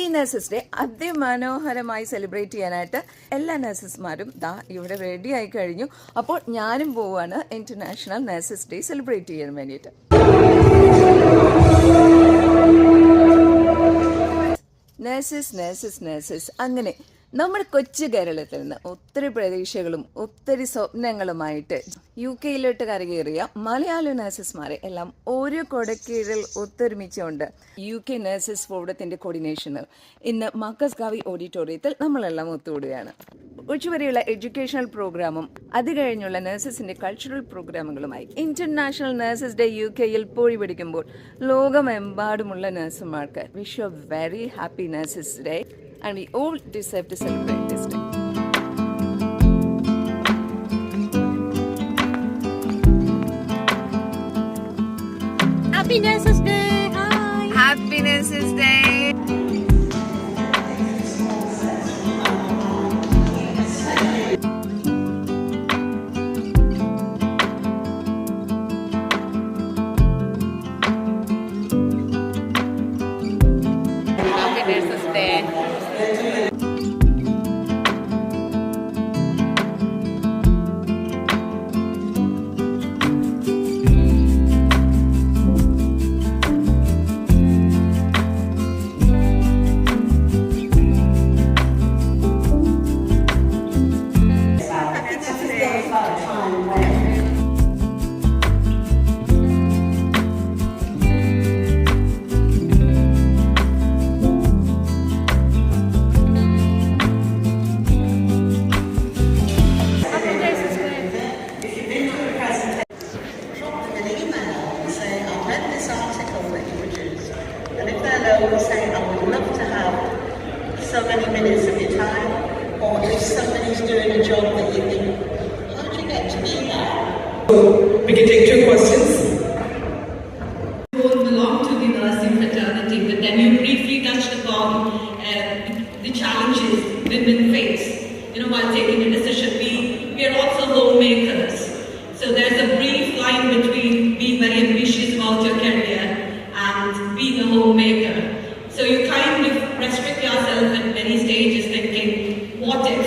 ഈ nurses day അതിമനോഹരമായി celebrate ചെയ്യാനായിട്ട് എല്ലാ നഴ്സസ്മാരും ഇവിടെ റെഡി ആയി കഴിഞ്ഞു. അപ്പോൾ ഞാനും പോവാണ് ഇന്റർനാഷണൽ നഴ്സസ് ഡേ സെലിബ്രേറ്റ് ചെയ്യാൻ വേണ്ടിയിട്ട്. നഴ്സസ് അങ്ങനെ നമ്മുടെ കൊച്ചു കേരളത്തിൽ നിന്ന് ഒത്തിരി പ്രതീക്ഷകളും ഒത്തിരി സ്വപ്നങ്ങളുമായിട്ട് UK കരകയറിയ മലയാള നഴ്സസ്മാരെ എല്ലാം ഒരു കൊടക്കീഴിൽ ഒത്തൊരുമിച്ചുകൊണ്ട് UK നഴ്സസ് ഫോറത്തിന്റെ കോർഡിനേഷനിൽ ഇന്ന് മക്കസ്കാവി ഓഡിറ്റോറിയത്തിൽ നമ്മളെല്ലാം ഒത്തുകൂടുകയാണ്. ഉച്ചവരെയുള്ള എഡ്യൂക്കേഷണൽ പ്രോഗ്രാമും അത് കഴിഞ്ഞുള്ള നഴ്സസിന്റെ കൾച്ചറൽ പ്രോഗ്രാമുകളുമായി ഇന്റർനാഷണൽ നഴ്സസ് ഡേ UK പോയി പിടിക്കുമ്പോൾ ലോകമെമ്പാടുമുള്ള നഴ്സുമാർക്ക് wish you a very happy nurses day. And we all deserve to celebrate this day. Happy Nurses Day! Hi! Happy Nurses Day! Happy Nurses Day! Say, I would love to have so many minutes of your time, or if somebody's doing a job that you think, how did you get to be that? We can take 2 questions. You all belong to the nursing fraternity, but then you briefly touched upon the challenges women face. While taking a decision, we are also homemakers. So there's a brief line between being very ambitious about your career and being a homemaker. So you kind of restrict yourself at many stages thinking, what if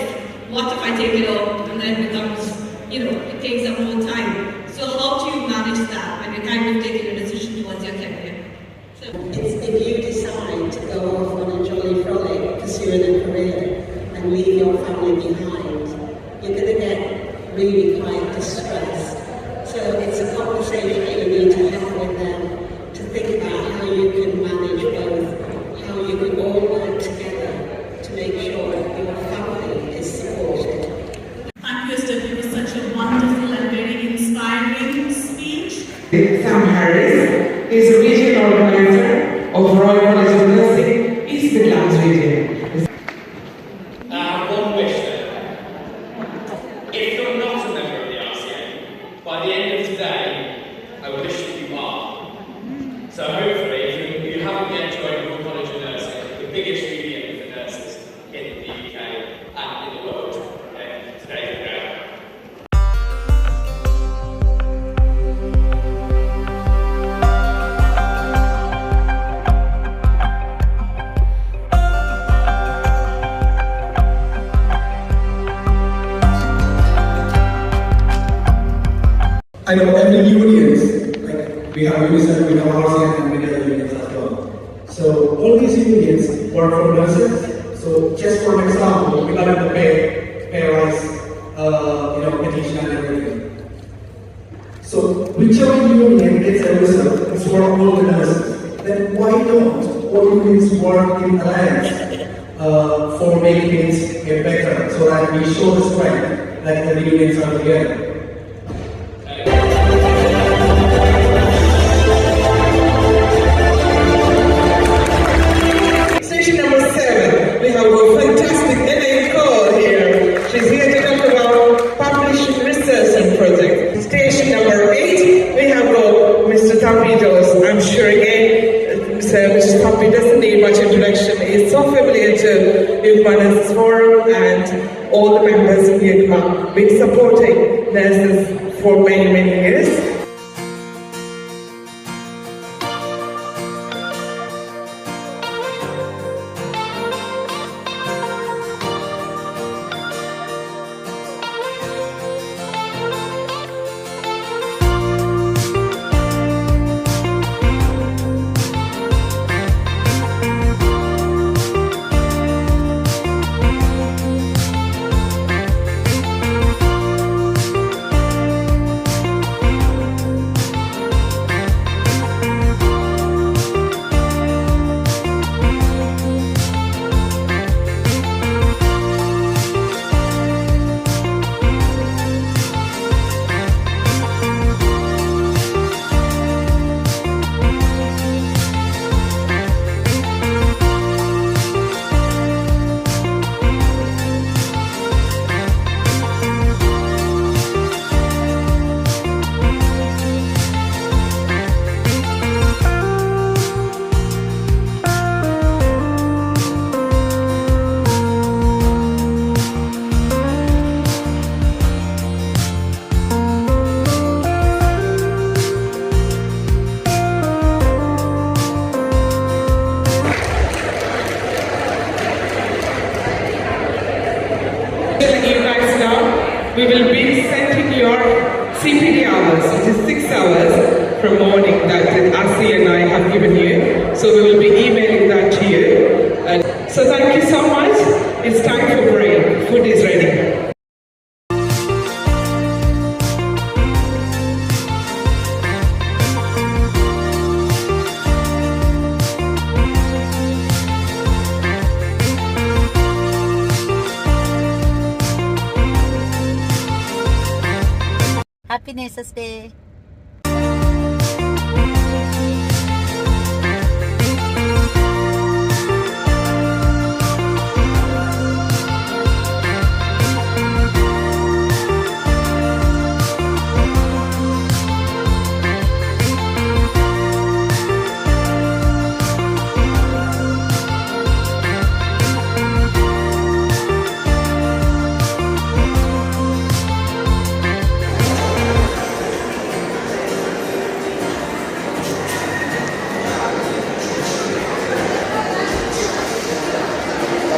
I take it up and then it becomes, it takes up more time. So how do you manage that when you're kind of taking a decision towards your career? So if you decide to go off on a jolly frolic, pursuing a career and leave your family behind, you're going to get really quite distressed. So it's a conversation that you need to have with them to think about how you can manage both, how you can all work together to make sure your family is supported. thank you, Esther. It was such a wonderful and very inspiring speech. Sam Harris is a regional organizer of Royal College of Nursing, East Midlands region. One wish then. If you're not a member of the RCA, by the end of today, I wish that you are. So hopefully, if you haven't yet joined Royal College of Nursing, the biggest union for nurses in the UK and in the world, today's the day. I know every unions, like we have UNICEF, we have RCN, and many other unions as well. So all these unions work for nurses. So just for example, we got the pay rise, petition and everything. So whichever union gets a result is for all the nurses. Then why don't all unions work in alliance for making it get better, so that we show the strength that the unions are together. Station number 7, we have a fantastic Elaine Cole here. She's here to talk about publishing research and project. Station number 8, we have Mr. Tampidos. I'm sure again, Mr. Tampi doesn't need much introduction. He's so familiar to Youth Nurses Forum and all the members of YUGMA. Been supporting nurses for many, many years. promoting that Asi and I have given you. So we will be emailing that to you. So thank you so much. It's time for break. Food is ready. Happy Nurses Day.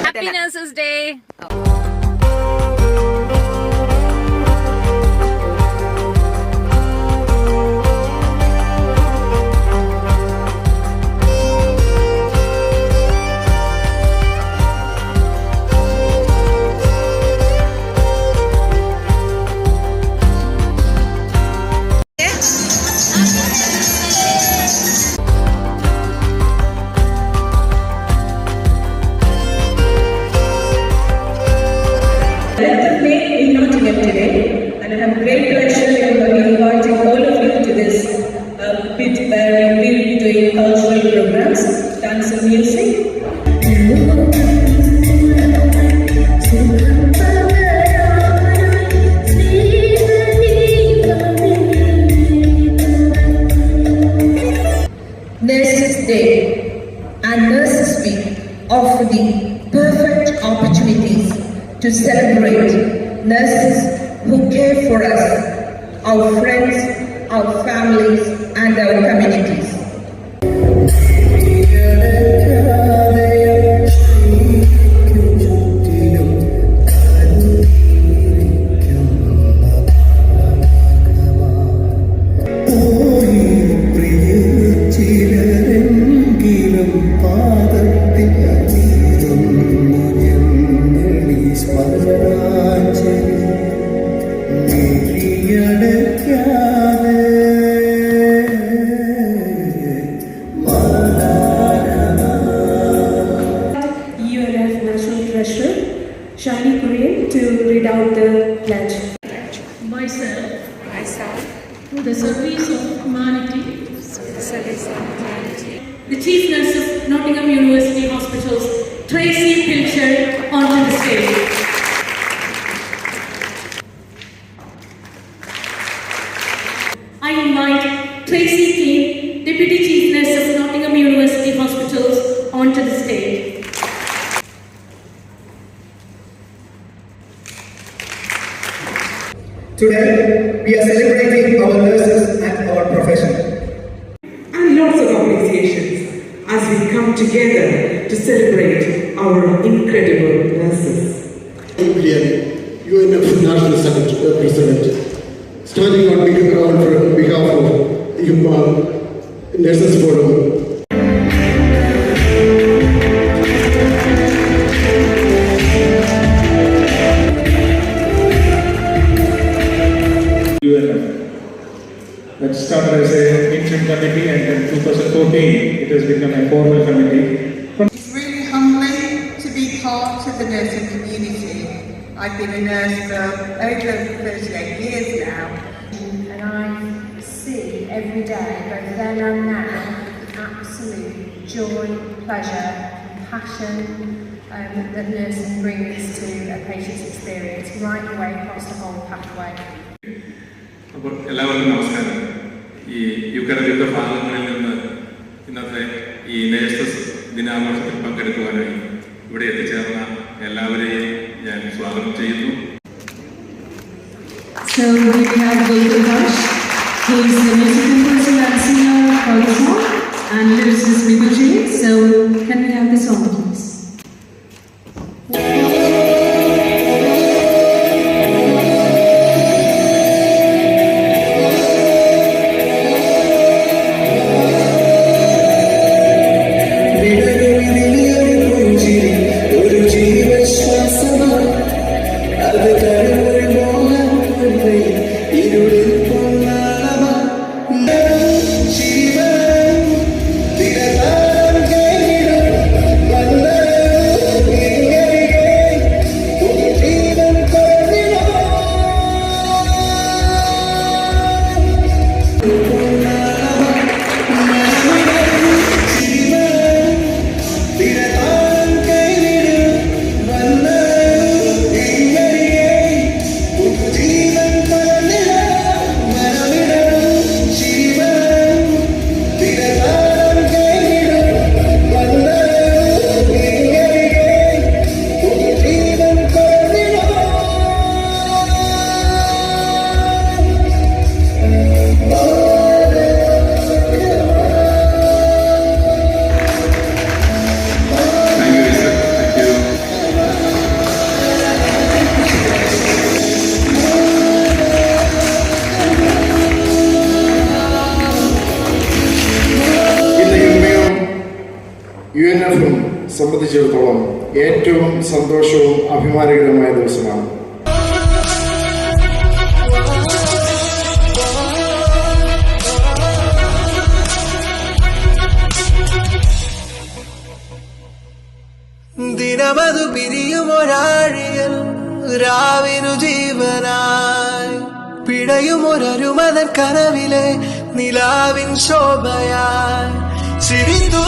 Happy Nurses Day. In Nottingham today, and I have great pleasure in inviting all of you to this bit where we will be doing cultural programs, dance and music. Nurses Day and Nurses Week offer the perfect opportunities to celebrate nurses who care for us, our friends, our families, and our communities. UNF National Treasurer, Shani Korean, to read out the pledge. Myself, to the service of humanity, the Chief Nurse of Nottingham University Hospitals, Tracy Pilcher, onto the stage. I invite Tracy King, Deputy Chief Nurse of Nottingham University Hospitals, onto the stage. Today, we are celebrating our nurses and our profession. And lots of appreciations as we come together to celebrate our incredible nurses. UNF National Secretary President, standing on behalf of Nurses Forum. That started as an interim committee, and in 2014 it has become a formal committee. It's really humbling to be part of the nursing community. I've been a nurse for over 38 years now. And I see every day, both then and now, absolute joy, pleasure, passion that nursing brings to a patient's experience right the way across the whole pathway. അപ്പോൾ എല്ലാവർക്കും നമസ്കാരം. ഈ Ukraine യുദ്ധ ഭാഗങ്ങളിൽ നിന്ന് ഇന്നത്തെ ഈ nurses ദിനാഘോഷത്തിൽ പങ്കെടുക്കുവാനായി ഇവിടെ എത്തിച്ചേർന്ന എല്ലാവരെയും ഞാൻ സ്വാഗതം ചെയ്യുന്നു. So we have Golden Rush, who is the music composer and singer for the song, and lyricist Vibhuji. So can we have the song, please? സംബന്ധിച്ചിടത്തോളം ഏറ്റവും സന്തോഷവും അഭിമാനകരമായ ദിവസമാണ്. ദിനമതു പിരിയുമൊരാഴിയൽ രാവിനു ജീവനായി പിടയുമൊരരുമതൻ കനവിലെ നിലാവിൻ ശോഭയായി ചിരിതൂ